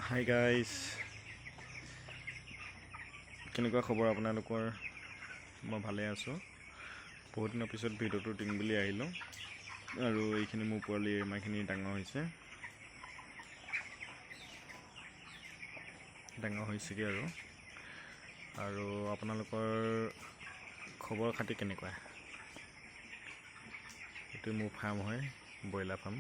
Hi guys, কেনেকুৱা খবৰ আপোনালোকৰ? মই ভালে আছোঁ। বহুত দিনৰ পিছত ভিডিঅ'টো দিম বুলি আহিলোঁ আৰু এইখিনি মোৰ পোৱালি ইমানখিনি ডাঙৰ হৈছেগৈ আৰু আপোনালোকৰ খবৰ খাতি কেনেকুৱা? এইটো মোৰ ফাৰ্ম হয়, ব্ৰইলাৰ ফাৰ্ম।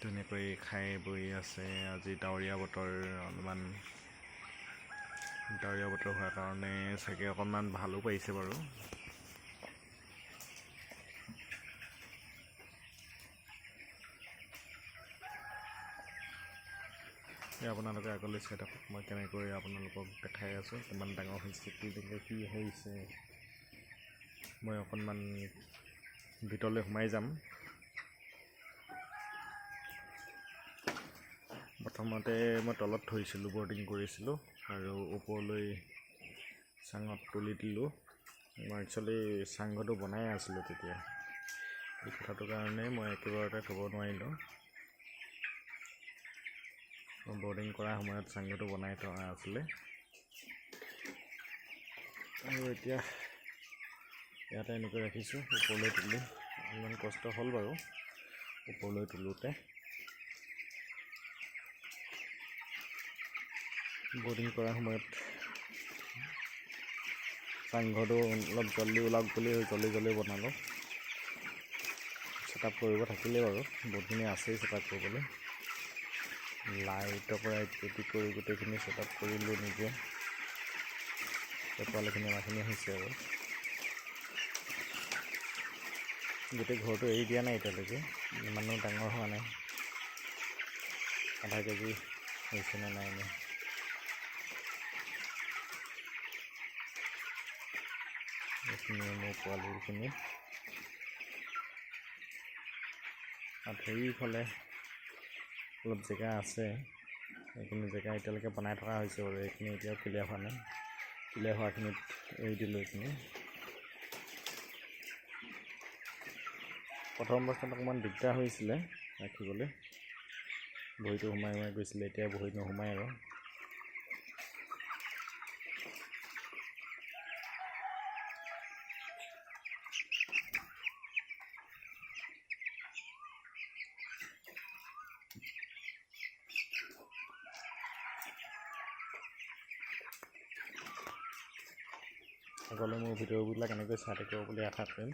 ধুনীয়াকৈ খাই বৈ আছে। আজি ডাৱৰীয়া বতৰ হোৱাৰ কাৰণে চাগে অকণমান ভালো পাইছে বাৰু। আপোনালোকে আগলৈ চাই থাকক, মই কেনেকৈ আপোনালোকক দেখাই আছোঁ কিমান ডাঙৰ হৈছে, কি হৈছে। মই অকণমান ভিতৰলৈ সোমাই যাম। প্ৰথমতে মই তলত থৈছিলোঁ, বৰ্ডিং কৰিছিলোঁ আৰু ওপৰলৈ চাঙত তুলি দিলোঁ। মই একচুৱেলি চাংঘৰটো বনাই আছিলোঁ তেতিয়া। এই কথাটোৰ কাৰণে মই একেবাৰতে থ'ব নোৱাৰিলোঁ। বৰ্ডিং কৰাৰ সময়ত চাংঘৰটো বনাই থোৱা আছিলে আৰু এতিয়া ইয়াতে এনেকৈ ৰাখিছোঁ। ওপৰলৈ তুলি অলপমান কষ্ট হ'ল বাৰু ওপৰলৈ তোলোতে। বৰ্ডিং কৰাৰ সময়ত চাংঘৰটো অলপ জল্দি ওলাওক বুলি জল্দি বনালোঁ। ছেটআপ কৰিব থাকিলে বাৰু বহুতখিনি আছেই ছেটআপ কৰিবলৈ। লাইটৰ পৰা ইত্যাদি কৰি গোটেইখিনি ছেটআপ কৰিলোঁ নিজে। পোৱালিখিনি আমাৰখিনি হৈছে আৰু গোটেই ঘৰটো এৰি দিয়া নাই এতিয়ালৈকে, ইমানো ডাঙৰ হোৱা নাই। আধা কেজি হৈছেনে নাই নে। এইখিনি মোৰ পোৱালিখিনি আৰু সেইফালে অলপ জেগা আছে। এইখিনি জেগা এতিয়ালৈকে বনাই থকা হৈছে বাৰু। এইখিনি এতিয়াও ক্লিয়াৰ হোৱা নাই। ক্লিয়াৰ হোৱাখিনিত এৰি দিলোঁ। এইখিনি প্ৰথম অৱস্থাত অকণমান দিগদাৰ হৈছিলে ৰাখিবলৈ, ভৰিটো সোমাই গৈছিলে। এতিয়া ভৰিত নোসোমাই আৰু। আগলৈ মোৰ ভিডিঅ'বিলাক এনেকৈ চাই থাকিব বুলি আশা কৰিম।